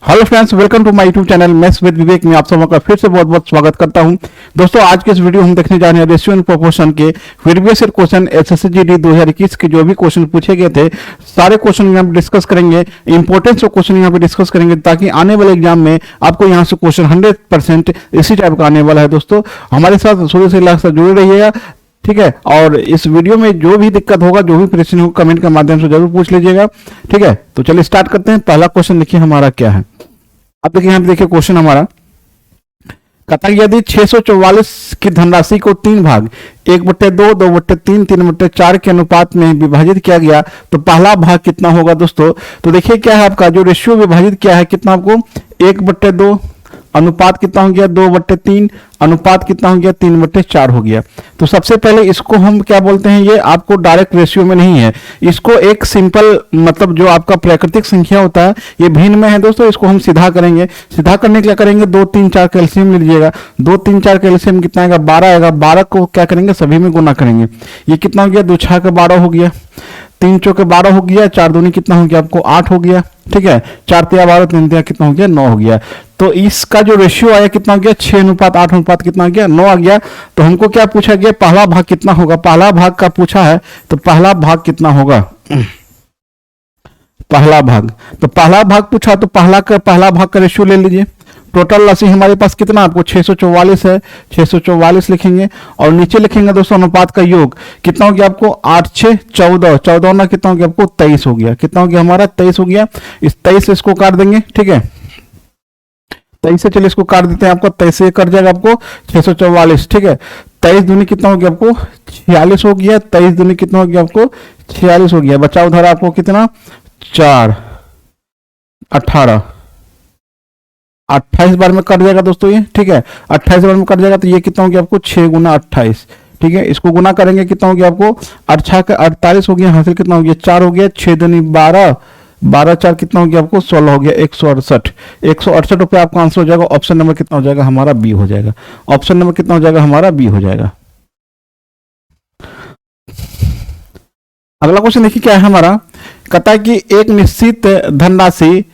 Hello friends, welcome to my YouTube channel maths with Vivek में आप सबों का फिर से बहुत बहुत स्वागत करता हूं। दोस्तों, आज के इस वीडियो हम देखने जा रहे हैं रेशियो एंड प्रोपोर्शन के previous year question SSC GD 2021 के जो भी क्वेश्चन पूछे गए थे सारे क्वेश्चन यहाँ पे डिस्कस करेंगे। इंपॉर्टेंस ऑफ क्वेश्चन यहाँ पे डिस्कस करेंगे ताकि आने वाले एग्जाम में आपको यहाँ से क्वेश्चन 100% इसी टाइप का आने वाला है। दोस्तों, हमारे साथ शुरू से लास्ट तक जुड़े रहिएगा, ठीक है। और इस वीडियो में जो भी दिक्कत होगा, जो भी प्रश्न होगा, कमेंट के माध्यम से जरूर पूछ लीजिएगा, ठीक है। तो चलिए स्टार्ट करते हैं। पहला क्वेश्चन देखिए हमारा क्या है। अब देखिए यहाँ पे देखिए क्वेश्चन हमारा कहता है यदि 644 की धनराशि को 3 भाग 1/2, 2/3, 3/4 के अनुपात में विभाजित किया गया तो पहला भाग कितना होगा। दोस्तों, तो देखिए क्या है आपका जो रेशियो विभाजित किया है, कितना आपको 1/2 अनुपात कितना हो गया 2/3 अनुपात कितना हो गया 3/4 हो गया। तो सबसे पहले इसको हम क्या बोलते हैं, ये आपको डायरेक्ट रेशियो में नहीं है, इसको एक सिंपल मतलब जो आपका प्राकृतिक संख्या होता है ये भिन्न में है। दोस्तों, इसको हम सीधा करेंगे। सीधा करने के लिए करेंगे 2, 3, 4 कैल्शियम ले लीजिएगा। 2, 3, 4 कैल्शियम कितना आएगा 12 आएगा। 12 को क्या करेंगे सभी में गुना करेंगे। ये कितना हो गया 2 6 का 12 हो गया, 3 चौके 12 हो गया, 4 दूनी कितना हो गया आपको 8 हो गया, ठीक है। 4 तिया 12, 3 तिया कितना हो गया 9 हो गया। तो इसका जो रेशियो आया कितना हो गया 6:8 अनुपात कितना हो गया 9 आ गया। तो हमको क्या पूछा गया पहला भाग कितना होगा, पहला भाग का पूछा है तो पहला भाग कितना होगा, पहला भाग। तो पहला भाग पूछा तो पहला भाग का रेशियो ले लीजिए। टोटल राशि हमारे पास कितना आपको 644 है, 644 लिखेंगे और नीचे लिखेंगे दोस्तों अनुपात का योग कितना हो गया आपको 8 6 14, 14 ना कितना हो गया आपको 23 हो गया। कितना हो गया हमारा 23 हो गया। इस 23 से इसको काट देंगे, ठीक है। 23 से चलिए इसको काट देते हैं, आपको 23 से कट जाएगा आपको 644, ठीक है। 23 दूनी कितना हो गया आपको 46 हो गया। 23 दूनी कितना हो गया आपको 46 हो गया। बचा उधर आपको कितना 4 18 28 बार में कट जाएगा दोस्तों ये, ठीक है। 28 बार में कट जाएगा तो ये कितना हो गया आपको 6 × 28, ठीक है। इसको गुना करेंगे कितना हो गया आपको 8 6 का 48 हो गया, हासिल कितना हो गया 4 हो गया। 6 दूनी 12, 12 4 कितना हो गया आपको 16 हो गया। 168 168 रुपये आपका आंसर हो जाएगा। ऑप्शन नंबर कितना हो जाएगा हमारा बी हो जाएगा। ऑप्शन नंबर कितना हो जाएगा हमारा बी हो जाएगा। अगला क्वेश्चन देखिए क्या है हमारा। कहता है कि एक निश्चित धनराशि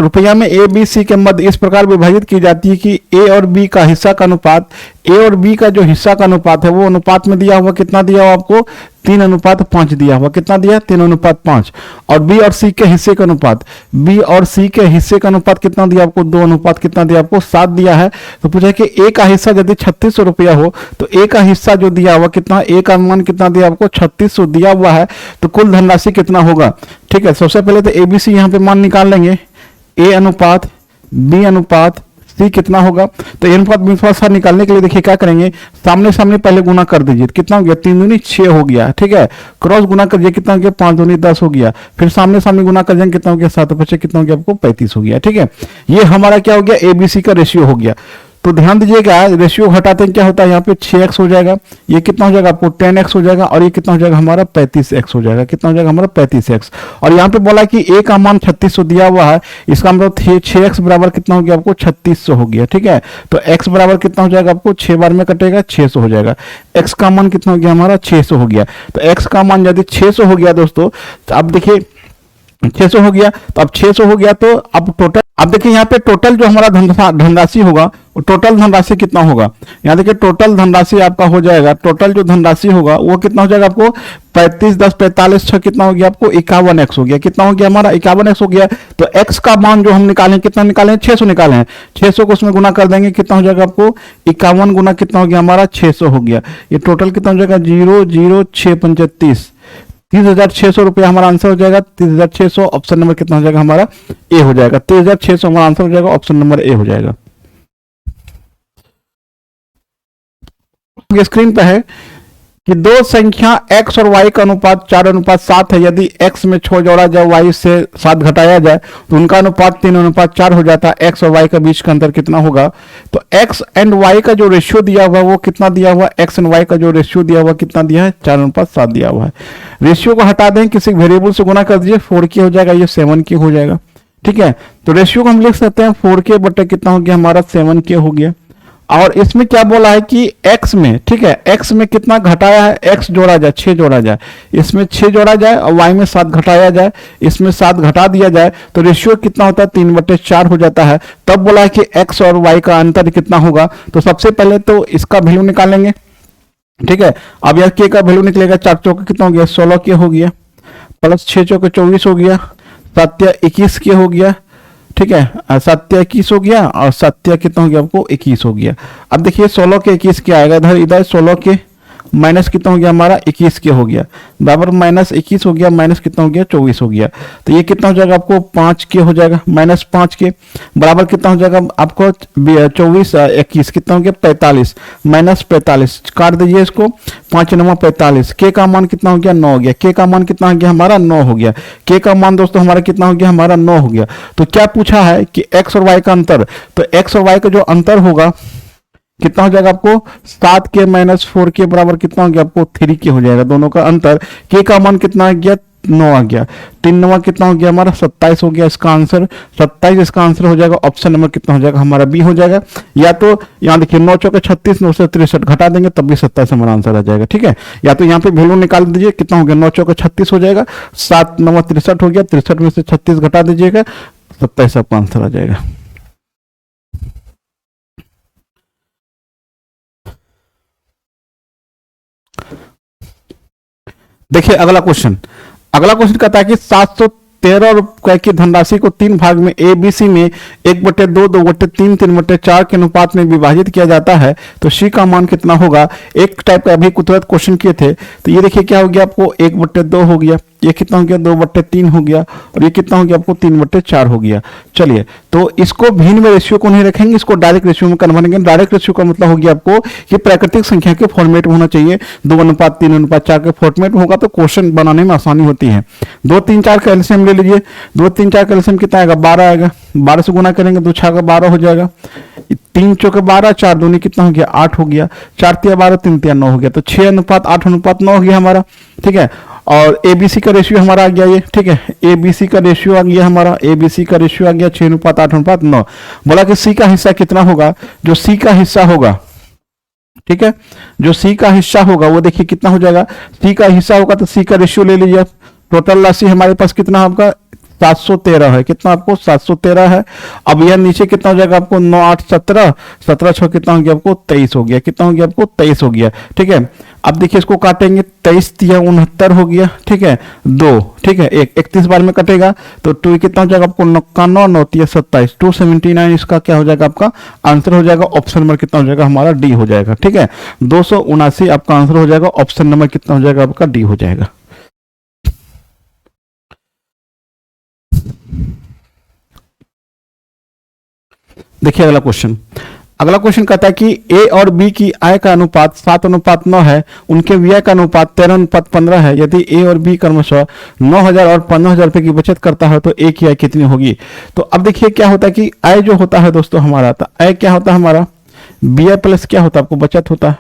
रुपया में ए बी सी के मध्य इस प्रकार विभाजित की जाती है कि ए और बी का हिस्सा का अनुपात, ए और बी का जो हिस्सा का अनुपात है वो अनुपात में दिया हुआ कितना दिया हुआ आपको 3:5 दिया हुआ। कितना दिया 3:5। और बी और सी के हिस्से का अनुपात, बी और सी के हिस्से का अनुपात कितना दिया आपको 2 कितना दिया आपको 7 दिया है। तो पूछा कि ए का हिस्सा यदि 3600 रुपया हो तो ए का हिस्सा जो दिया हुआ कितना, ए का मान कितना दिया आपको 3600 दिया हुआ है। तो कुल धनराशि कितना होगा, ठीक है। सबसे पहले तो एबीसी यहाँ पे मान निकाल लेंगे। ए अनुपात बी अनुपात सी कितना होगा। तो ए अनुपात बी अनुपात निकालने के लिए देखिए क्या करेंगे, सामने सामने पहले गुना कर दीजिए। कितना हो गया 3 दूनी 6 हो गया, ठीक है। क्रॉस गुना कर दीजिए कितना हो गया 5 दूनी 10 हो गया। फिर सामने सामने गुना कर जाएंगे कितना हो गया 7 5 कितना हो गया आपको 35 हो गया, ठीक है। ये हमारा क्या हो गया एबीसी का रेशियो हो गया। तो ध्यान दीजिएगा रेशियो घटाते हैं क्या होता है यहाँ पे 6x हो जाएगा, ये कितना हो जाएगा आपको 10x हो जाएगा और ये कितना हो जाएगा हमारा 35x हो जाएगा। कितना हो जाएगा हमारा 35x। और यहाँ पे बोला कि a का मान 3600 दिया हुआ है, इसका मतलब 6x बराबर कितना हो गया आपको 3600 हो गया, ठीक है। तो x बराबर कितना हो जाएगा आपको 6 बार में कटेगा 600 हो जाएगा। x का मान कितना हो गया हमारा 600 हो गया। तो x का मान यदि 600 हो गया दोस्तों, तो अब देखिए 600 हो गया, तो अब 600 हो गया तो अब टोटल, अब देखिए यहाँ पे टोटल जो हमारा धनराशि होगा वो टोटल धनराशि कितना होगा। यहाँ देखिए टोटल धनराशि आपका हो जाएगा, टोटल जो धनराशि होगा वो कितना हो जाएगा आपको 35 10 45 6 कितना हो गया आपको 51x हो गया। कितना हो गया हमारा 51x हो गया। तो x का मान जो हम निकालें कितना निकालें 600 निकाले हैं, 600 को उसमें गुना कर देंगे कितना हो जाएगा आपको 51 गुना कितना हो गया हमारा 600 हो गया। ये टोटल कितना हो जाएगा 0 0 6 35 30,600 रुपया हमारा आंसर हो जाएगा। 30,600 ऑप्शन नंबर कितना हो जाएगा हमारा ए हो जाएगा। 30,600 हमारा आंसर हो जाएगा, ऑप्शन नंबर ए हो जाएगा। स्क्रीन पे है कि दो संख्या x और y का अनुपात 4:7 है। यदि x में 6 जोड़ा जाए y से 7 घटाया जाए तो उनका अनुपात 3:4 हो जाता है। x और y का बीच का अंतर कितना होगा। तो x एंड y का जो रेशियो दिया हुआ वो कितना दिया हुआ, x एंड y का जो रेशियो दिया हुआ कितना दिया है 4:7 दिया हुआ है। रेशियो को हटा दें, किसी वेरिएबल से गुना कर दीजिए, 4k हो जाएगा, ये 7k हो जाएगा, ठीक है। तो रेशियो को हम लिख सकते हैं 4k बटे कितना हो गया हमारा 7k हो गया। और इसमें क्या बोला है कि x में, ठीक है, x में कितना घटाया है, x जोड़ा जाए, 6 जोड़ा जाए, इसमें 6 जोड़ा जाए और y में 7 घटाया जाए, इसमें 7 घटा दिया जाए तो रेशियो कितना होता है, 3/4 हो जाता है। तब बोला है कि x और y का अंतर कितना होगा। तो सबसे पहले तो इसका वैल्यू निकालेंगे, ठीक है। अब यह k का वैल्यू निकलेगा, 4 चौके कितना हो गया, 16 k हो गया, प्लस 6 चौके 24 हो गया, 7 21 k हो गया, ठीक है, 7 21 हो गया और 7 कितना हो गया आपको 21 हो गया। अब देखिए 16 के 21 क्या आएगा, इधर इधर 16 के माइनस कितना हो गया हमारा 21 के हो गया, बराबर माइनस 21 हो गया, माइनस कितना हो गया 24 हो गया। तो ये कितना हो जाएगा आपको 5 के हो जाएगा, माइनस 5 के बराबर कितना हो जाएगा आपको 24 21 कितना हो गया 45, माइनस 45 काट दीजिए इसको, 5 9 45, के का मान कितना हो गया 9 हो गया, के का मान कितना हो गया हमारा 9 हो गया, के का मान दोस्तों हमारा कितना हो गया हमारा 9 हो गया। तो क्या पूछा है कि एक्स और वाई का अंतर, तो एक्स और वाई का जो अंतर होगा कितना हो जाएगा आपको 7 के माइनस 4 के बराबर कितना हो गया आपको 3 के हो जाएगा, दोनों का अंतर। के का मान कितना आ गया 9 आ गया, 3 9 कितना हो गया हमारा 27 हो गया, इसका आंसर 27 इसका आंसर हो जाएगा। ऑप्शन नंबर कितना हो जाएगा हमारा बी हो जाएगा। या तो यहाँ देखिए 9 चौके 36, 9 से 63 घटा देंगे तब भी 27 हमारा आंसर आ जाएगा, ठीक है। या तो यहाँ पे वैल्यू निकाल दीजिए, कितना हो गया 9 चौके 36 हो जाएगा, 7 9 63 हो गया, 63 में से 36 घटा दीजिएगा, 27 आपका आंसर आ जाएगा। देखिए अगला क्वेश्चन, अगला क्वेश्चन कहता है कि 713 रुपए की धनराशि को 3 भाग में ए बी सी में 1/2 2/3 3/4 के अनुपात में विभाजित किया जाता है तो सी का मान कितना होगा। एक टाइप का अभी कुछ क्वेश्चन किए थे, तो ये देखिए क्या हो गया आपको 1/2 हो गया, ये कितना हो गया 2/3 हो गया और ये कितना हो गया आपको 3/4 हो गया। चलिए तो इसको भिन्न में रेशियो को नहीं रखेंगे, इसको डायरेक्ट रेशियो में कन्वर्ट करेंगे। डायरेक्ट रेशियो का मतलब हो गया आपको कि प्राकृतिक संख्या के फॉर्मेट में होना चाहिए, 2:3:4 के फॉर्मेट में होगा तो क्वेश्चन बनाने में आसानी होती है। 2 3 4 का एलसीएम ले लीजिए, 2 3 4 का एलसीएम कितना आएगा 12 आएगा, 12 से गुना करेंगे 2 6 का 12 हो जाएगा, 3 चौके 12, 4 दूनी कितना हो गया 8 हो गया, 4 तिया 12 3 तिया 9 हो गया, तो 6:8:9 हो गया हमारा, ठीक है। और एबीसी का रेशियो हमारा आ गया ये, ठीक है, एबीसी का रेशियो आ गया हमारा, एबीसी का रेशियो आ गया 6:8:9। बोला कि सी का हिस्सा कितना होगा, जो सी का हिस्सा होगा, ठीक है, जो सी का हिस्सा होगा वो देखिए कितना हो जाएगा, सी का हिस्सा होगा तो सी का रेशियो ले लीजिए आप। टोटल राशि हमारे पास कितना आपका 713 है, कितना आपको 713 है। अब यह नीचे कितना हो जाएगा आपको 9 8 17, 17 6 कितना हो गया आपको 23 हो गया, कितना हो गया आपको 23 हो गया, ठीक है। अब देखिए इसको काटेंगे, 23 तिया 69 हो गया, ठीक है, 2, ठीक है, 31 बार में कटेगा तो 2 कितना हो जाएगा आपको 91 9 तिया 27, 279 इसका क्या हो जाएगा आपका आंसर हो जाएगा। ऑप्शन नंबर कितना हो जाएगा हमारा डी हो जाएगा, ठीक है, 279 आपका आंसर हो जाएगा। ऑप्शन नंबर कितना हो जाएगा आपका डी हो जाएगा। देखिए अगला क्वेश्चन, अगला क्वेश्चन कहता है कि ए और बी की आय का अनुपात 7:9 है, उनके व्यय का अनुपात 13:15 है। यदि ए और बी क्रमशः 9,000 और 15,000 रुपए की बचत करता है तो ए की आय कितनी होगी। तो अब देखिए क्या होता है कि आय जो होता है दोस्तों हमारा, तो आय क्या होता है हमारा बी आई प्लस क्या होता है आपको बचत होता है,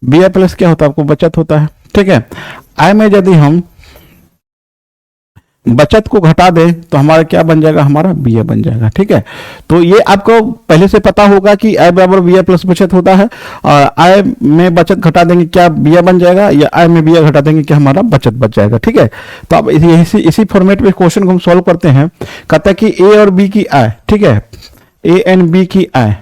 बी आई प्लस क्या होता है आपको बचत होता है, ठीक है। आय में यदि हम बचत को घटा दे तो हमारा क्या बन जाएगा हमारा बी ए बन जाएगा, ठीक है। तो ये आपको पहले से पता होगा कि आय बराबर बी ए प्लस बचत होता है, और आय में बचत घटा देंगे क्या बी ए बन जाएगा, या आय में बी ए घटा देंगे क्या हमारा बचत बच जाएगा, ठीक है। तो अब इसी फॉर्मेट में क्वेश्चन को हम सॉल्व करते हैं। कहता है कि ए और बी की आय, ठीक है, ए एंड बी की आय,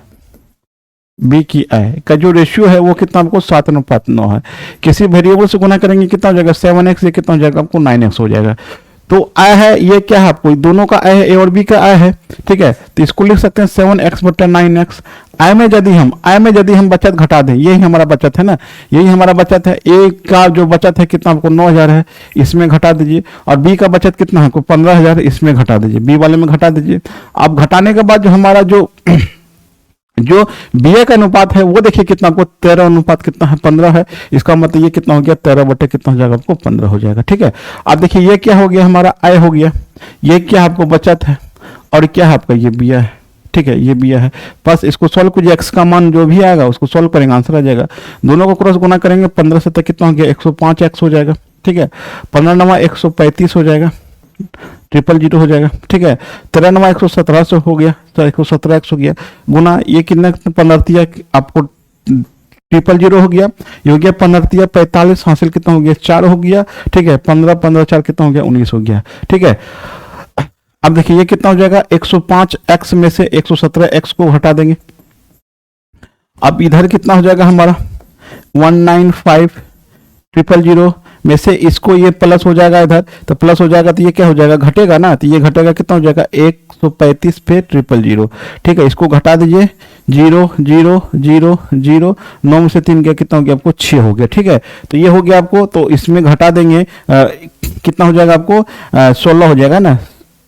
बी की आय का जो रेशियो है वो कितना आपको 7:9 है। किसी वेरिएबल से गुना करेंगे कितना हो जाएगा 7x, ये कितना हो जाएगा आपको 9x हो जाएगा। तो आय है ये क्या है आपको दोनों का आय है, ए और बी का आय है, ठीक है। तो इसको लिख सकते हैं 7x/9x। आय में यदि हम बचत घटा दें, यही हमारा बचत है ना, यही हमारा बचत है। ए का जो बचत है कितना आपको 9,000 है, इसमें घटा दीजिए, और बी का बचत कितना है आपको 15,000, इसमें घटा दीजिए, बी वाले में घटा दीजिए। अब घटाने के बाद जो हमारा जो बीए का अनुपात है वो देखिए कितना आपको 13 कितना है 15 है। इसका मतलब ये कितना हो गया 13 कितना हो जाएगा आपको 15 हो जाएगा, ठीक है। अब देखिए ये क्या हो गया हमारा आय हो गया, ये क्या आपको बचत है, और क्या है आपका ये बीए है, ठीक है, ये बीए है। बस इसको सॉल्व कीजिए, एक्स का मान जो भी आएगा उसको सॉल्व करेंगे आंसर आ जाएगा। दोनों को क्रॉस गुना करेंगे 15 से तक कितना हो गया 105x हो जाएगा, ठीक है। 15 9 135 हो जाएगा, ट्रिपल जीरो हो जाएगा, ठीक है। 93 117 से हो गया, तो 117 x हो गया, गुना ये कितना 15 आपको ट्रिपल जीरो हो गया, ये हो गया 15 45, हासिल कितना हो गया 4 हो गया, ठीक है। 15 15 4 कितना हो गया 19 हो गया, ठीक है। अब देखिए ये कितना हो जाएगा 105 x में से 117 x को हटा देंगे। अब इधर कितना हो जाएगा हमारा 195 ट्रिपल जीरो में से इसको ये प्लस हो जाएगा इधर, तो प्लस हो जाएगा तो ये क्या हो जाएगा घटेगा ना, तो ये घटेगा कितना हो जाएगा 135 पे ट्रिपल जीरो, ठीक है। इसको घटा दीजिए 0 0 0 0, 9 में से 3 गया कितना हो गया आपको 6 हो गया, ठीक है। तो ये हो गया आपको, तो इसमें घटा देंगे कितना हो जाएगा आपको 16 हो जाएगा ना,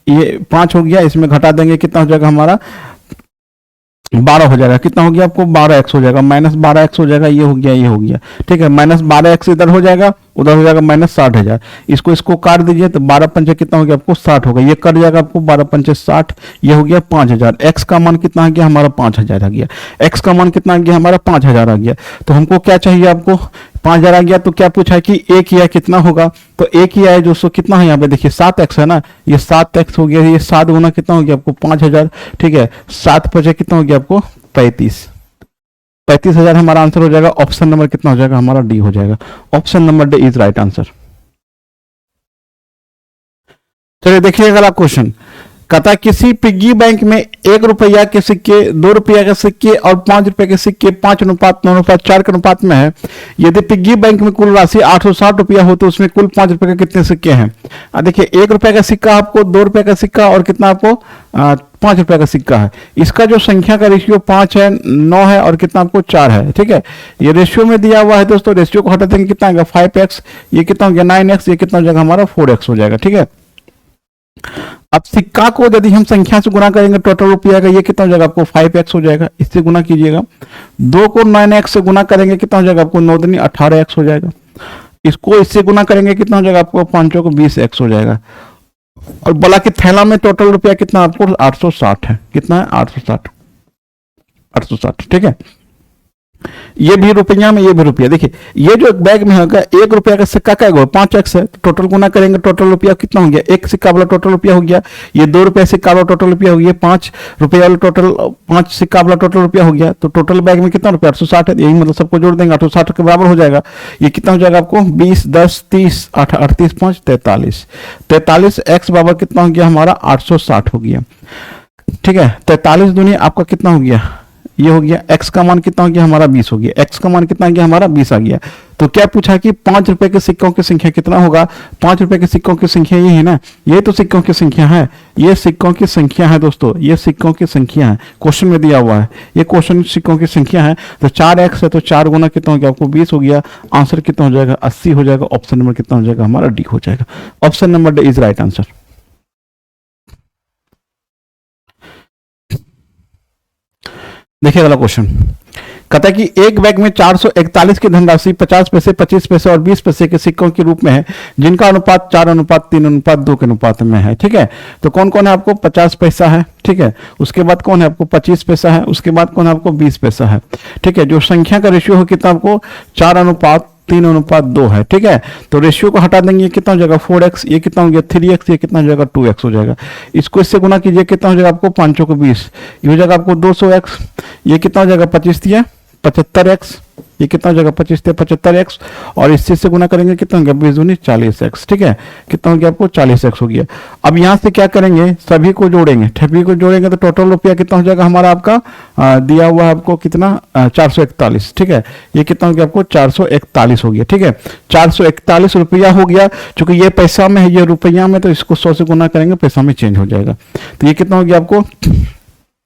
ये 5 हो गया, इसमें घटा देंगे कितना हो जाएगा हमारा 12 हो जाएगा, कितना हो गया आपको 12x हो जाएगा, -12x हो जाएगा, ये हो गया ये हो गया, ठीक है। -12x इधर हो जाएगा, उधर हो जाएगा -60,000, इसको काट दीजिए तो 12 पंचे कितना हो गया आपको 60 होगा, ये कट जाएगा आपको 12 पंचे 60, ये हो गया 5000। x का मान कितना आ गया हमारा 5000 आ गया, x का मान कितना आ गया हमारा 5000 आ गया। तो हमको क्या चाहिए आपको 5000 आ गया, तो क्या पूछा है कि एक ही कितना होगा, तो एक ही है जो कितना है यहाँ पे देखिए 7x है ना, ये 7x हो गया, ये 7 गुना कितना हो गया आपको 5000, ठीक है। 7 पचे कितना हो गया आपको 35,000 हमारा आंसर हो जाएगा। ऑप्शन नंबर कितना हो जाएगा हमारा डी हो जाएगा। Option number D is right answer. चलिए देखिए अगला क्वेश्चन, कहता है किसी पिग्गी बैंक में 1 रुपया के सिक्के, 2 रुपया के सिक्के और 5 रुपए के सिक्के 5:9:4 के अनुपात में है। यदि पिग्गी बैंक में कुल राशि 860 रुपया हो तो उसमें कुल 5 रुपए के कितने सिक्के हैं। देखिए 1 रुपया का सिक्का आपको, 2 रुपये का सिक्का और कितना आपको 5 रुपए का सिक्का है। इसका जो संख्या का रेशियो 5 है, 9 है और कितना आपको 4 है, ठीक है। ये रेशियो में दिया हुआ है दोस्तों, रेशियो को हटा देंगे कितना आएगा 5x, ये कितना हो गया 9x, ये कितना हो जाएगा हमारा 4x हो जाएगा, ठीक है। अब सिक्का को यदि हम संख्या से गुना करेंगे टोटल रुपया का, ये कितना हो जाएगा आपको 5x हो जाएगा, इससे गुना कीजिएगा। 2 को 9x से गुना करेंगे कितना हो जाएगा आपको 9 दूनी 18x हो जाएगा। इसको इससे गुना करेंगे कितना हो जाएगा आपको 5 को 20x हो जाएगा। और बोला कि थैला में टोटल रुपया कितना आपको 860 है, कितना है 860, ठीक है। ये भी रुपया में, ये भी रुपया। देखिए ये जो बैग में होगा 1 रुपया का सिक्का का 5x है, तो टोटल गुना करेंगे टोटल रुपया कितना हो गया, 1 सिक्का वाला टोटल रुपया हो गया, ये 2 रुपया सिक्का वाला टोटल रुपया हो गया, 5 रुपया वाला टोटल 5 सिक्का वाला टोटल रुपया हो गया। तो टोटल बैग में कितना रुपया 860 है, यही मतलब सबको जोड़ देंगे 860 के बराबर हो जाएगा। ये कितना हो जाएगा आपको 20 10 30 8 38 5 43, 43x बराबर कितना हो गया हमारा 860 हो गया, ठीक है। 43 दूनी आपका कितना हो गया, ये हो गया। x का मान कितना हो गया हमारा 20 हो गया, x का मान कितना आ गया हमारा 20 आ गया। तो क्या पूछा कि 5 रुपए के सिक्कों की संख्या कितना होगा। 5 रुपए के सिक्कों की संख्या ये है ना, ये तो सिक्कों की संख्या है, ये सिक्कों की संख्या है दोस्तों, ये सिक्कों की संख्या है, क्वेश्चन में दिया हुआ है, ये क्वेश्चन सिक्कों की संख्या है। तो 4x है तो 4 गुना कितना हो गया आपको 20 हो गया, आंसर कितना हो जाएगा 80 हो जाएगा। ऑप्शन नंबर कितना हो जाएगा हमारा डी हो जाएगा। Option number D is right answer. देखिए अगला क्वेश्चन, कहता है कि एक बैग में 441 की धनराशि 50 पैसे 25 पैसे और 20 पैसे के सिक्कों के रूप में है, जिनका अनुपात 4:3:2 के अनुपात में है, ठीक है। तो कौन कौन है आपको 50 पैसा है, ठीक है, उसके बाद कौन है आपको 25 पैसा है, उसके बाद कौन है आपको 20 पैसा है, ठीक है। जो संख्या का रेशियो हो कितना आपको 4:3:2 है, ठीक है। तो रेशियो को हटा देंगे, ये कितना हो जाएगा 4x, ये कितना हो गया 3x, ये कितना हो जाएगा 2x हो जाएगा। इसको इससे गुना कीजिए कितना हो जाएगा आपको 5 को 20, ये हो जाएगा आपको 200x, ये कितना हो जाएगा 25 दिया 75x, ये कितना हो जाएगा 25 दिया 75x, और इससे से गुना करेंगे कितना हो गया 20 दूनी 40x, ठीक है। कितना हो गया आपको 40x हो गया। अब यहाँ से क्या करेंगे सभी को जोड़ेंगे, सभी को जोड़ेंगे तो टोटल रुपया कितना हो जाएगा हमारा आपका दिया हुआ है आपको कितना 441, ठीक है। ये कितना हो गया आपको 441 हो गया, ठीक है। 441 रुपया हो गया, चूंकि ये पैसा में है ये रुपया में, तो इसको 100 से गुना करेंगे पैसा में चेंज हो जाएगा। तो ये कितना हो गया आपको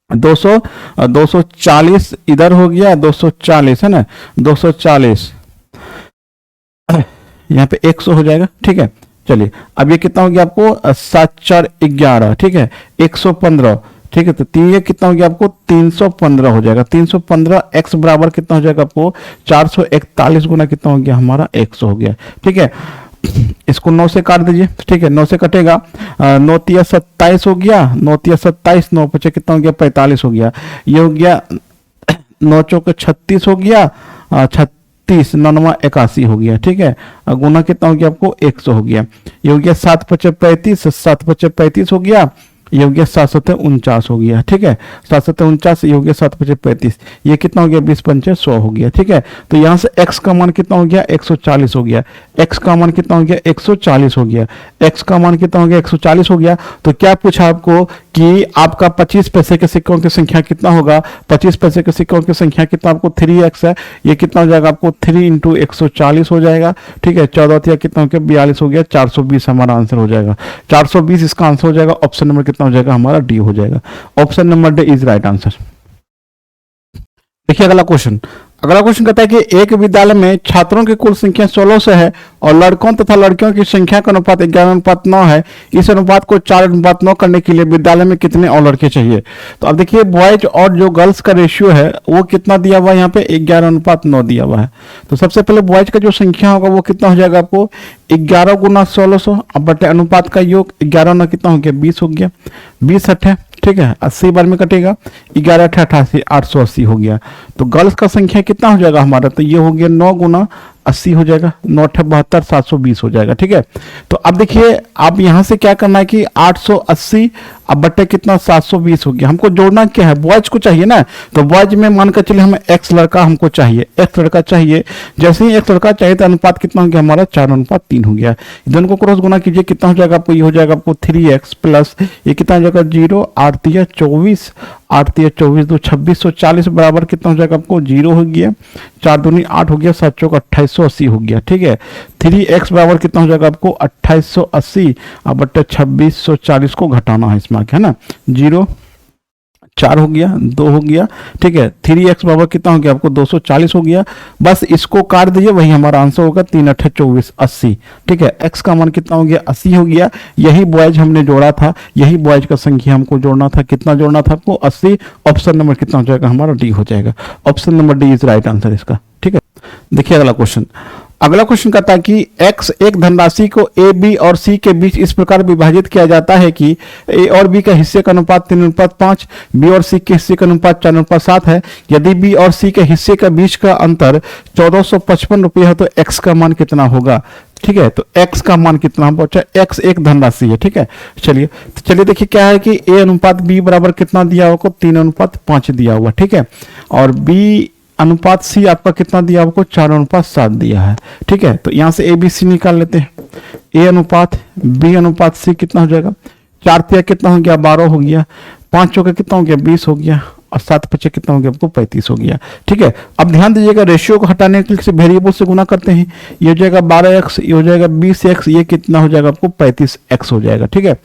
240 इधर हो गया 240 है ना, 240 यहाँ पे 100 हो जाएगा, ठीक है। चलिए अब ये कितना हो गया आपको 7×4=11, ठीक है, 115, ठीक है। तो ये कितना हो गया आपको 315 हो जाएगा। 315x बराबर कितना हो जाएगा आपको 441 गुना कितना हो गया हमारा 100 हो गया, ठीक है। इसको 9 से काट दीजिए, ठीक है, 9 से कटेगा 9 तिया 27 हो गया, 9 तिया 27, 9 पचे कितना हो गया 45 हो गया, ये हो गया 9 चौके 36 हो गया, 30, 9 81 हो गया, ठीक है। और गुना कितना हो गया आपको 100 हो गया। ये हो गया 7 पचे 35, 7 पचे 35 हो गया। ये हो गया 749 हो गया, ठीक है। 749, ये हो गया 7 पचे 35, ये कितना हो गया 20 पंचे 100 हो गया, ठीक है। तो यहाँ से x का मान कितना हो गया 140 हो गया। x का मान कितना हो गया 140 हो गया। x का मान कितना हो गया 140 हो गया। तो क्या पूछा आपको कि आपका 25 पैसे के सिक्कों की संख्या कितना होगा। 25 पैसे के सिक्कों की संख्या कितना आपको 3x है। ये कितना हो जाएगा आपको 3 इंटू 140 हो जाएगा, ठीक है। 14 कितना हो गया 42 हो गया। 420 हमारा आंसर हो जाएगा। 420 इसका आंसर हो जाएगा। ऑप्शन नंबर कितना हो जाएगा हमारा डी हो जाएगा। Option number D is right answer. देखिए अगला क्वेश्चन। अगला क्वेश्चन कहता है कि एक विद्यालय में छात्रों की कुल संख्या 1600 है और लड़कों तथा लड़कियों की संख्या का अनुपात 11:9 है। इस अनुपात को 4:9 करने के लिए विद्यालय में कितने और लड़के चाहिए। तो अब देखिए बॉयज और जो गर्ल्स का रेशियो है वो कितना दिया हुआ है यहाँ पे 11:9 दिया हुआ है। तो सबसे पहले बॉयज का जो संख्या होगा वो कितना हो जाएगा आपको 11 गुना 1600 अब बटे अनुपात का योग 11 ना कितना हो गया 20 हो गया। 20 अट्ठे, ठीक है, 80 बार में कटेगा। 11 अट्ठे 88, 880 हो गया। तो गर्ल्स का संख्या कितना हो जाएगा हमारा, तो ये हो गया 9 गुना 80 हो जाएगा। 9 अट्ठे 72, 720 हो जाएगा, ठीक है। तो अब देखिए आप यहां से क्या करना है कि 880 अब बट्टे कितना 720 हो गया। हमको जोड़ना क्या है, बॉयज को चाहिए ना। तो बॉयज में मान कर चलिए हमें एक्स लड़का हमको चाहिए, एक्स लड़का चाहिए। जैसे ही एक्स लड़का चाहिए तो अनुपात कितना हो गया हमारा 4:3 हो गया। दोनों को क्रॉस गुना कीजिए, कितना हो जाएगा आपको, ये हो जाएगा आपको 3x प्लस ये कितना हो जाएगा 0 8 तिया 24, 8 तिया 24 2 2640 बराबर कितना हो जाएगा आपको 0 हो गया। 4 दूनी 8 हो गया, 7 चौक 2880 हो गया, ठीक है। 3x बराबर कितना हो जाएगा आपको 2880 अब बट्टे 2640 को घटाना है इसमें, है ना। 0 4 हो गया, 2 हो गया, ठीक है। 3x बराबर कितना हो गया आपको 240 हो गया। बस इसको काट दीजिए, वही हमारा आंसर होगा 3 अट्ठे 24 80, ठीक है। x का मान कितना हो गया 80 हो गया। यही बॉयज हमने जोड़ा था, यही बॉयज का संख्या हमको जोड़ना था। कितना जोड़ना था आपको 80। ऑप्शन नंबर कितना हो जाएगा हमारा डी हो जाएगा। Option number D is right answer इसका, ठीक है। देखिए अगला क्वेश्चन। अगला क्वेश्चन कहता है कि x एक धनराशि को a b और c के बीच इस प्रकार विभाजित किया जाता है कि a और b का हिस्से का अनुपात 3:5, b और c के हिस्से का अनुपात 4:7 है। यदि b और c के हिस्से के बीच का अंतर 1455 रुपये है तो x का मान कितना होगा, ठीक है। तो x का मान कितना पहुंचा, x एक धनराशि है, ठीक है। चलिए देखिए क्या है कि a अनुपात b बराबर कितना दिया हुआ, 3:5 दिया हुआ, ठीक है। और b अनुपात सी आपका कितना दिया आपको 4:7 दिया है, ठीक है। तो यहां से ए बी सी निकाल लेते हैं। ए अनुपात बी अनुपात सी कितना हो जाएगा, 4 तिया कितना हो गया 12 हो गया। 5 चौके कितना हो गया 20 हो गया। और 7 पचे कितना हो गया आपको 35 हो गया, ठीक है। अब ध्यान दीजिएगा रेशियो को हटाने के लिए वेरिएबल से गुना करते हैं। ये हो जाएगा 12x, ये हो जाएगा 20x, ये कितना हो जाएगा आपको 35x हो जाएगा, ठीक है।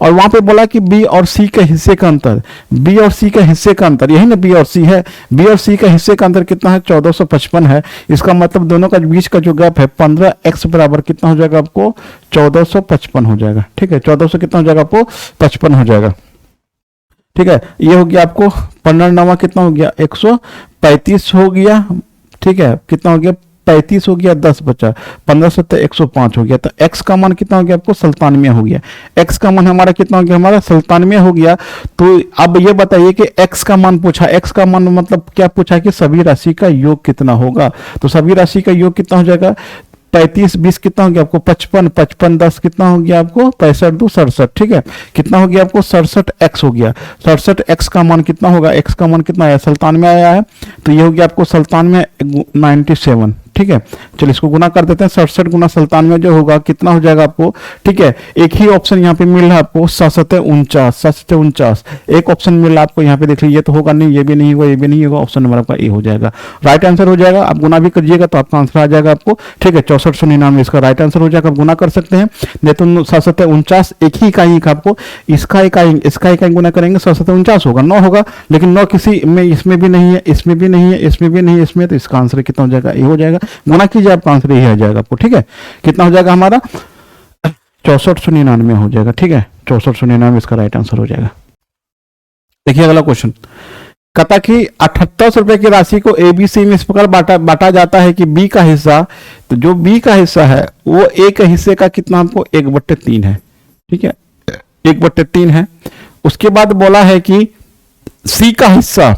और वहां पे बोला कि b और c के हिस्से का अंतर, b और c का हिस्से का अंतर यही ना b और c है। b और c का हिस्से का अंतर कितना है 1455 है। इसका मतलब दोनों का बीच का जो गैप है 15x बराबर कितना हो जाएगा आपको 1455 हो जाएगा, ठीक है। 1400 कितना हो जाएगा आपको 55 हो जाएगा, ठीक है। ये हो गया आपको 15 कितना हो गया 135 हो गया, ठीक है। कितना हो गया 35 हो गया, 10 बचा, 15 7 105 हो गया। तो x का मान कितना हो गया आपको 97 हो गया। x का मान हमारा कितना हो गया हमारा 97 हो गया। तो अब ये बताइए कि x का मान पूछा, x का मान मतलब क्या पूछा कि सभी राशि का योग कितना होगा। तो सभी राशि का योग कितना हो जाएगा 35 20 कितना हो गया आपको 55, 55 10 कितना हो गया आपको 65 2 67, ठीक है। कितना हो गया आपको 67x हो गया। 67x का मान कितना होगा, x का मान कितना आया 97 आया है। तो ये हो गया आपको 97 97, ठीक है। चलिए इसको गुना कर देते हैं। 67 गुना 97 जो होगा कितना हो जाएगा आपको, ठीक है। एक ही ऑप्शन यहाँ पे मिल रहा है आपको 7 49, एक ऑप्शन मिल रहा है आपको यहाँ पे देख लीजिए। ये तो होगा नहीं, ये भी नहीं होगा, ये भी नहीं होगा। ऑप्शन नंबर आपका ए हो जाएगा, राइट आंसर हो जाएगा। आप गुना भी करिएगा तो आपका आंसर आ जाएगा आपको, ठीक है। 6499 इसका राइट आंसर हो जाएगा। आप गुना कर सकते हैं, नहीं तो 7 49 एक ही इकाई का आपको इसका इकाई गुना करेंगे 7 49 होगा, 9 होगा। लेकिन 9 किसी में इसमें भी नहीं है, इसमें भी नहीं है, इसमें भी नहीं है, इसमें, तो इसका आंसर कितना हो जाएगा ए हो जाएगा। गुना कीजिए आपका आंसर यही आ जाएगा आपको, ठीक है। कितना हो जाएगा हमारा 6499 हो जाएगा, ठीक है। 6499 इसका राइट आंसर हो जाएगा। देखिए अगला क्वेश्चन कहता कि 78 रुपए की राशि को एबीसी में इस प्रकार बांटा जाता है कि बी का हिस्सा, तो जो बी का हिस्सा है वो ए के हिस्से का कितना आपको 1/3 है, ठीक है। 1/3 है। उसके बाद बोला है कि सी का हिस्सा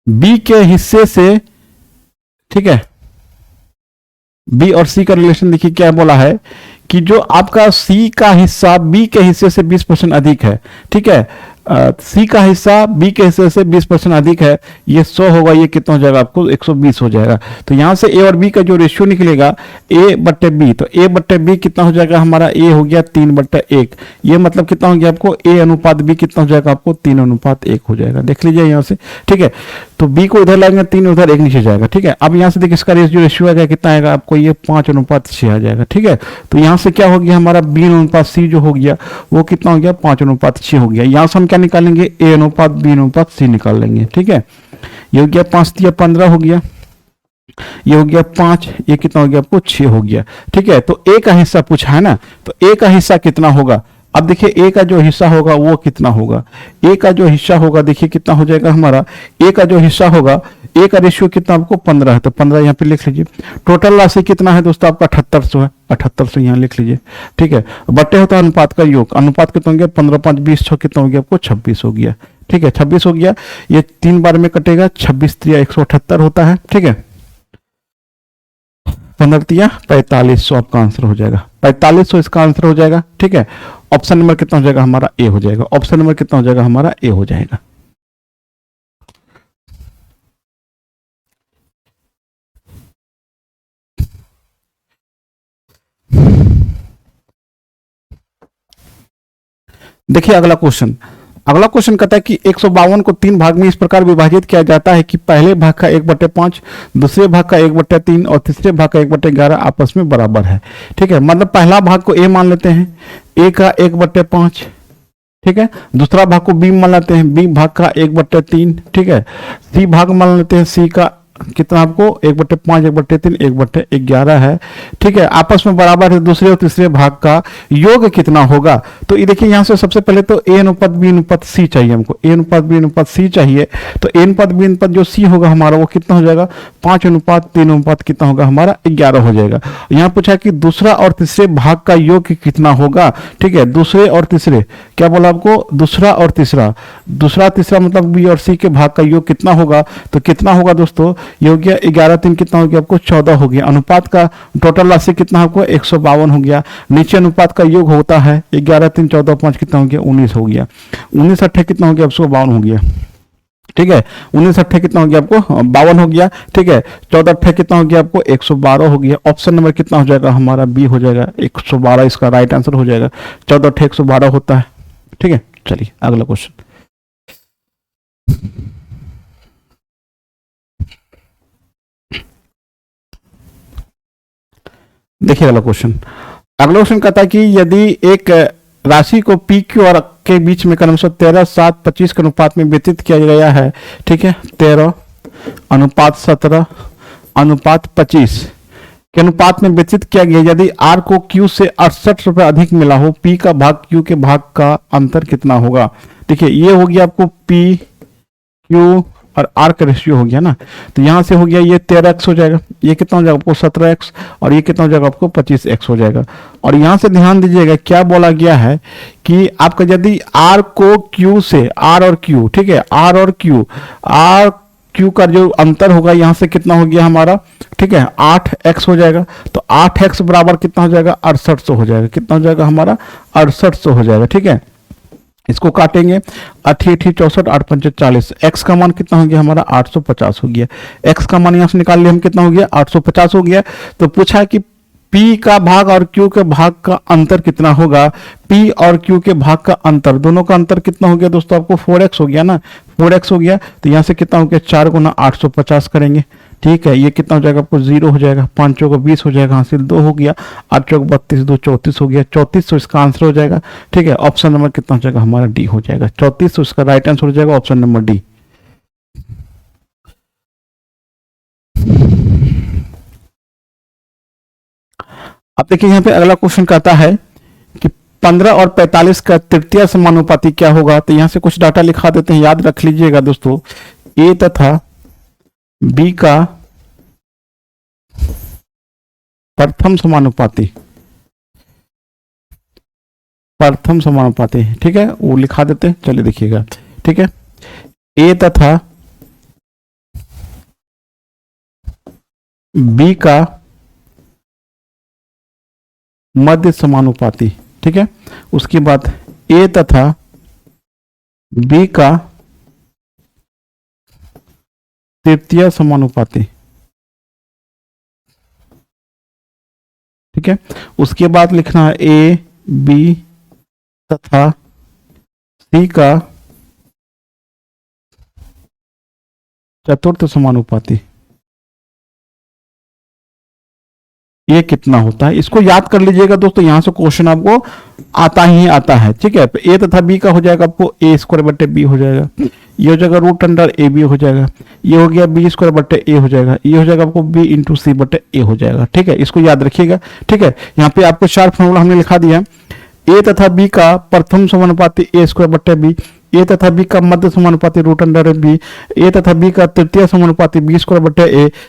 बी के हिस्से से, ठीक है, बी और सी का रिलेशन देखिए क्या बोला है कि जो आपका सी का हिस्सा बी के हिस्से से 20% अधिक है, ठीक है, सी का हिस्सा बी के हिस्से से 20% अधिक है, ये 100 होगा, ये कितना हो जाएगा आपको 120 हो जाएगा। तो यहां से ए और बी का जो रेशियो निकलेगा ए बट्टे बी, तो ए बट्टे बी कितना हो जाएगा हमारा, ए हो गया 3/1, ये मतलब कितना हो गया आपको, ए अनुपात बी कितना हो जाएगा आपको 3:1 हो जाएगा। देख लीजिए यहां से, ठीक है, तो बी को इधर लाएंगे 3, उधर 1 नीचे जाएगा, ठीक है। अब यहां से देखिए इसका रेशियो आएगा कितना आएगा आपको, ये 5:6 आ जाएगा, ठीक है। तो यहां से क्या हो गया हमारा बी अनुपात सी जो हो गया वो कितना हो गया 5:6 हो गया। यहां से हम क्या निकालेंगे, ए अनुपात बी अनुपात सी निकाल लेंगे, ठीक है। ये हो गया 5×3 = 15 हो गया, ये हो गया 5, ये कितना हो गया आपको 6 हो गया, ठीक है। तो ए का हिस्सा पूछा है ना, तो ए का हिस्सा कितना होगा, अब देखिए ए का जो हिस्सा होगा वो कितना होगा, ए का जो हिस्सा होगा देखिए कितना हो जाएगा हमारा, ए का जो हिस्सा होगा, ए का रेशियो कितना आपको 15 है, तो 15 यहाँ पे लिख लीजिए। टोटल राशि कितना है दोस्तों आपका 7800 है, 7800 यहाँ लिख लीजिए, ठीक है। बट्टे होता है अनुपात का योग, अनुपात कितना हो गया 15 5 20 6 कितना हो गया आपको 26 हो गया, ठीक है, 26 हो गया। ये 3 बार में कटेगा, 26×3 178 होता है, ठीक है। 15×3 4500 आपका आंसर हो जाएगा, 4500 इसका आंसर हो जाएगा, ठीक है। ऑप्शन नंबर कितना हो जाएगा हमारा ए हो जाएगा, ऑप्शन नंबर कितना हो जाएगा हमारा ए हो जाएगा। देखिए अगला क्वेश्चन, अगला क्वेश्चन कहता है कि 152 को 3 भाग में इस प्रकार विभाजित किया जाता है कि पहले भाग का 1/5, दूसरे भाग का 1/3 और तीसरे भाग का 1/11 आपस में बराबर है, ठीक है। मतलब पहला भाग को ए मान लेते हैं, ए का 1/5, ठीक है। दूसरा भाग को बी मान लेते हैं, बी भाग का 1/3, ठीक है। सी भाग मान लेते हैं, सी का कितना आपको 1/5 1/3 1/11 है, ठीक है, आपस में बराबर है। दूसरे और तीसरे भाग का योग कितना होगा, तो ये देखिए यहां से सबसे पहले तो ए अनुपात बी अनुपात सी चाहिए हमको, ए अनुपात बी अनुपात सी चाहिए। तो ए अनुपात बी अनुपात जो सी होगा हमारा वो कितना हो जाएगा 5:3 कितना होगा हमारा 11 हो जाएगा। यहाँ पूछा कि दूसरा और तीसरे भाग का योग कितना होगा, ठीक है। दूसरे और तीसरे क्या बोला आपको, दूसरा और तीसरा, दूसरा तीसरा मतलब बी और सी के भाग का योग कितना होगा, तो कितना होगा दोस्तों, ये हो गया 11×3 कितना हो गया आपको 14 हो गया। अनुपात का टोटल राशि कितना आपको 152 हो गया। नीचे अनुपात का योग होता है 11×3 14 5 कितना हो गया 19 हो गया। 19×8 कितना हो गया 152 हो गया, ठीक है। 19×8 कितना हो गया आपको 52 हो गया, ठीक है। 14×8 कितना हो गया आपको 112 हो गया। ऑप्शन नंबर कितना हो जाएगा हमारा बी हो जाएगा 112, इसका राइट आंसर हो जाएगा। 14×8 112 होता है, ठीक है। चलिए अगला क्वेश्चन, देखिए अगला क्वेश्चन, अगला क्वेश्चन कहता है कि यदि एक राशि को पी क्यू आर के बीच में क्रमशः 13 7 25 के अनुपात में वितरित किया गया है, ठीक है, 13:17:25 के अनुपात में वितरित किया गया। यदि आर को क्यू से 68 रुपए अधिक मिला हो, पी का भाग क्यू के भाग का अंतर कितना होगा। देखिए ये हो गया आपको पी क्यू और आर का रेशियो हो गया ना, तो यहां से हो गया ये 13x हो जाएगा, ये कितना हो जाएगा आपको 17x, और ये कितना हो जाएगा आपको 25x हो जाएगा। और यहां से ध्यान दीजिएगा क्या बोला गया है कि आपका यदि r को q से, r और q, ठीक है, r q का जो अंतर होगा यहां से कितना हो गया हमारा, ठीक है, 8x हो जाएगा। तो 8x बराबर कितना हो जाएगा 6800 हो जाएगा, कितना हो जाएगा हमारा 6800 हो जाएगा, ठीक है। इसको काटेंगे 8 8 64 8 5 40, x का मान कितना हो गया हमारा 850 हो गया। x का मान यहां से निकाल लिया हम, कितना हो गया 850 हो गया। तो पूछा है कि p का भाग और q के भाग का अंतर कितना होगा। p और q के भाग का अंतर, दोनों का अंतर कितना हो गया दोस्तों आपको 4x हो गया ना, 4x हो गया। तो यहां से कितना हो गया 4 गुना 850 करेंगे, ठीक है। ये कितना हो जाएगा आपको 0 हो जाएगा, 5 चौक 20 हो जाएगा, हासिल 2 हो गया, 8 चौक 32 2 34 हो गया, 3400 इसका आंसर हो जाएगा, ठीक है। ऑप्शन नंबर कितना हो जाएगा हमारा डी हो जाएगा, 3400 इसका राइट आंसर हो जाएगा, ऑप्शन नंबर डी। अब देखिए यहाँ पे अगला क्वेश्चन कहता है कि 15 और 45 का तृतीय समानुपाती क्या होगा। तो यहां से कुछ डाटा लिखा देते हैं, याद रख लीजिएगा दोस्तों, ए तथा बी का प्रथम समानुपाती, प्रथम समानुपाती, ठीक है, वो लिखा देते हैं। चलिए देखिएगा, ठीक है, ए तथा बी का मध्य समानुपाती, ठीक है। उसके बाद ए तथा बी का तृतीय समानुपाती, ठीक है। उसके बाद लिखना है ए बी तथा सी का चतुर्थ समानुपाती। ये कितना होता है, इसको याद कर लीजिएगा दोस्तों, यहां से क्वेश्चन आपको आता ही आता है, ठीक है। ए तथा बी का हो जाएगा आपको ए स्क्वायर बटे बी हो जाएगा, ये हो जाएगा रूट अंडर ए बी हो जाएगा, ये हो गया बी स्क्वायर बटे ए हो जाएगा, ये हो जाएगा आपको बी इंटू सी बटे ए हो जाएगा, ठीक है। इसको याद रखिएगा, ठीक है। यहाँ पे आपको 4 फॉर्मूला हमने लिखा दिया, ए तथा बी का प्रथम समानुपाती ए स्क्वायर बटे बी, ए तथा बी का मध्य समानुपाती रूट अंडर बी, ए तथा बी का तृतीय समानुपाती बी स्क्वायर बटे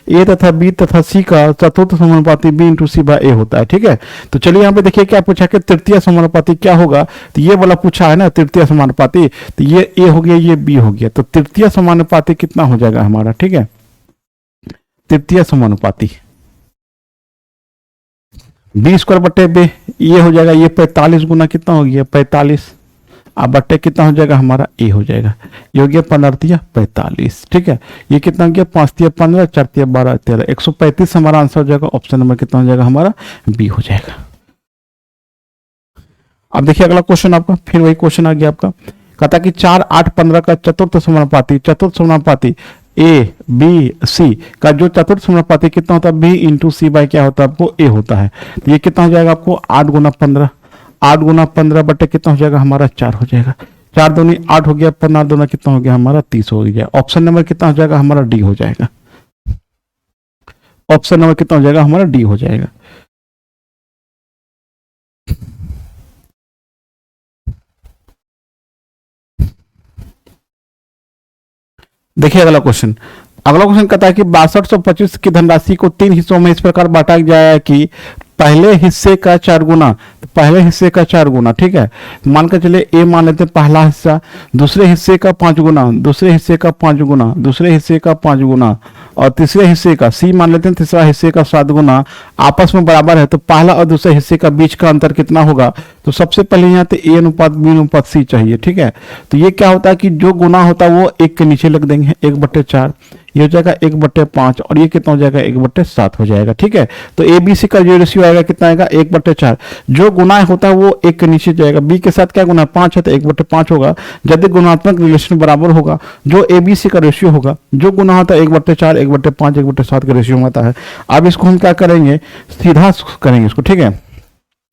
ए तथा बी तथा सी का चतुर्थ समानुपाती बी इंटू सी बाय ए होता है, ठीक है। तो चलिए यहाँ पे देखिए क्या पूछा कि तृतीय समानुपाती क्या होगा, तो ये वाला पूछा है ना तृतीय समानुपाती, तो ये ए हो गया, ये बी हो गया, तो तृतीय समानुपाती कितना हो जाएगा हमारा, ठीक है। तृतीय समानुपाती बी स्क्वायर बटे बी, ये हो जाएगा, ये 45 गुना कितना हो गया 45, अब बट्टे कितना हो जाएगा हमारा ए हो जाएगा, ये हो गया 15 45, ठीक है। ये कितना हो गया 5 15 4 12 13, 135 हमारा आंसर हो जाएगा। ऑप्शन नंबर कितना हो जाएगा हमारा बी हो जाएगा। अब देखिए अगला क्वेश्चन आपका, फिर वही क्वेश्चन आ गया आपका, कहता कि 4 8 15 का चतुर्थ समानुपाती ए बी सी का जो चतुर्थ समानुपाती कितना होता है बी इंटू सी बाय क्या होता है आपको ए होता है, तो ये कितना हो जाएगा आपको 8 गुना 15, 8 गुना 15 बटे कितना हो जाएगा हमारा 4 हो जाएगा, 4 दूनी 8 हो गया, 15 दूना कितना हो गया हमारा 30 हो गया। ऑप्शन नंबर कितना हो जाएगा हमारा डी हो जाएगा। ऑप्शन नंबर कितना हो जाएगा हमारा डी हो जाएगा। देखिए अगला क्वेश्चन, अगला क्वेश्चन कहता है कि 6225 की धनराशि को 3 हिस्सों में इस प्रकार बांटा गया है कि पहले हिस्से का 4 गुना, तो पहले हिस्से का 4 गुना, ठीक है। मान कर चले ए मान लेते हैं पहला हिस्सा, दूसरे हिस्से का 5 गुना, दूसरे हिस्से का 5 गुना, दूसरे हिस्से का 5 गुना, और तीसरे हिस्से का सी मान लेते हैं तीसरा हिस्से का 7 गुना, आपस में बराबर है, तो पहला और दूसरे हिस्से का बीच का अंतर कितना होगा। तो सबसे पहले यहाँ पे ए अनुपात बी अनुपात सी चाहिए, ठीक है। तो ये क्या होता है कि जो गुना होता है वो 1 के नीचे लग देंगे, 1/4, ये हो जाएगा 1/5, और ये कितना हो जाएगा 1/7 हो जाएगा, ठीक है। तो ए बी सी का जो रेशियो आएगा कितना आएगा 1/4, जो गुना होता है वो 1 के नीचे जाएगा, बी के साथ क्या गुना 5 है तो 1/5 होगा, यदि गुणात्मक रिलेशन बराबर होगा, जो ए बी सी का रेशियो होगा, जो गुना होता है 1/4 1/5 1/7 का रेशियो होता है। अब इसको हम क्या करेंगे सीधा करेंगे इसको, ठीक है।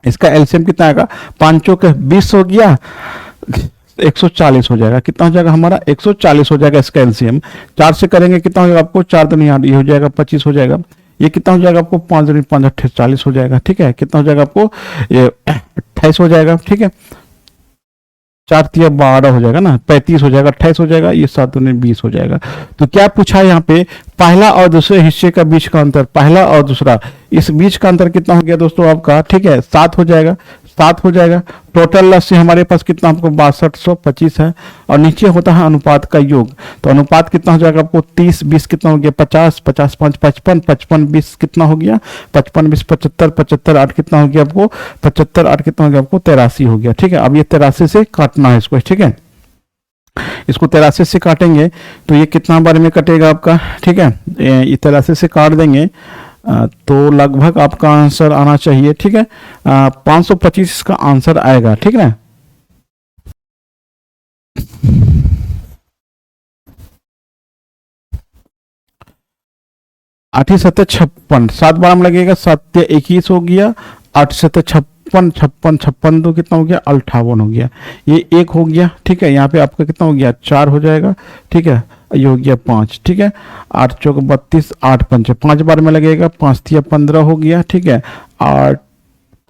इसका एलसीएम कितना आएगा 5 चौक 20 हो गया, 140 हो जाएगा, कितना हो जाएगा हमारा 140 हो जाएगा इसका एलसीएम। 4 से करेंगे कितना हो जाएगा आपको 4 दूनी 8, ये हो जाएगा 25 हो जाएगा, ये कितना हो जाएगा आपको 5 दूनी 5 40 हो जाएगा, ठीक है। कितना हो जाएगा आपको ये 28 हो जाएगा, ठीक है। 4 तिया 12 हो जाएगा ना, 35 हो जाएगा, 28 हो जाएगा, ये 7 दूनी 20 हो जाएगा। तो क्या पूछा है यहाँ पे पहला और दूसरे हिस्से का बीच का अंतर, पहला और दूसरा इस बीच का अंतर कितना हो गया दोस्तों आपका, ठीक है 7 हो जाएगा, 7 हो जाएगा। टोटल राशि हमारे पास कितना आपको 6225 है, और नीचे होता है अनुपात का योग, तो अनुपात कितना हो जाएगा आपको 30 20 कितना हो गया 50 50 5 55 55 20 कितना हो गया 55 20 75 75 8 कितना हो गया आपको 75 8 कितना हो गया आपको 83 हो गया, ठीक है। अब ये 83 से काटना है इसको, ठीक है। इसको 83 से काटेंगे तो ये कितना बार में कटेगा आपका, ठीक है। ये 83 से काट देंगे तो लगभग आपका आंसर आना चाहिए, ठीक है 525 का आंसर आएगा, ठीक है। 8 7 56 7 बार में लगेगा, 7 21 हो गया, 8 7 56 56 56 तो कितना हो गया 58 हो गया, ये 1 हो गया, ठीक है। यहाँ पे आपका कितना हो गया 4 हो जाएगा, ठीक है। ये हो गया 5, ठीक है। 8 चौक 32 8 5 5 बार में लगेगा, 5 तिया 15 हो गया, ठीक है। 8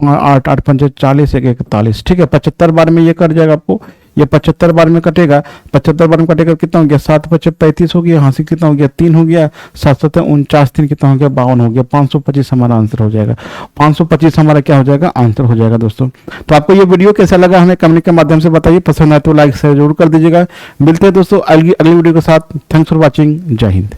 8 8 5 40 1 41, ठीक है। 75 बार में ये कट जाएगा आपको, ये 75 बार में कटेगा, 75 बार में कटेगा कितना हो गया 7 5 35 हो गया, यहाँ से कितना हो गया 3 हो गया, 7 7 49 3 कितना हो गया 52 हो गया, 525 हमारा आंसर हो जाएगा। 525 हमारा क्या हो जाएगा आंसर हो जाएगा दोस्तों। तो आपको ये वीडियो कैसा लगा हमें कमेंट के माध्यम से बताइए, पसंद आए तो लाइक शेयर जरूर कर दीजिएगा। मिलते हैं दोस्तों अगली वीडियो के साथ। थैंक्स फॉर वॉचिंग, जय हिंद।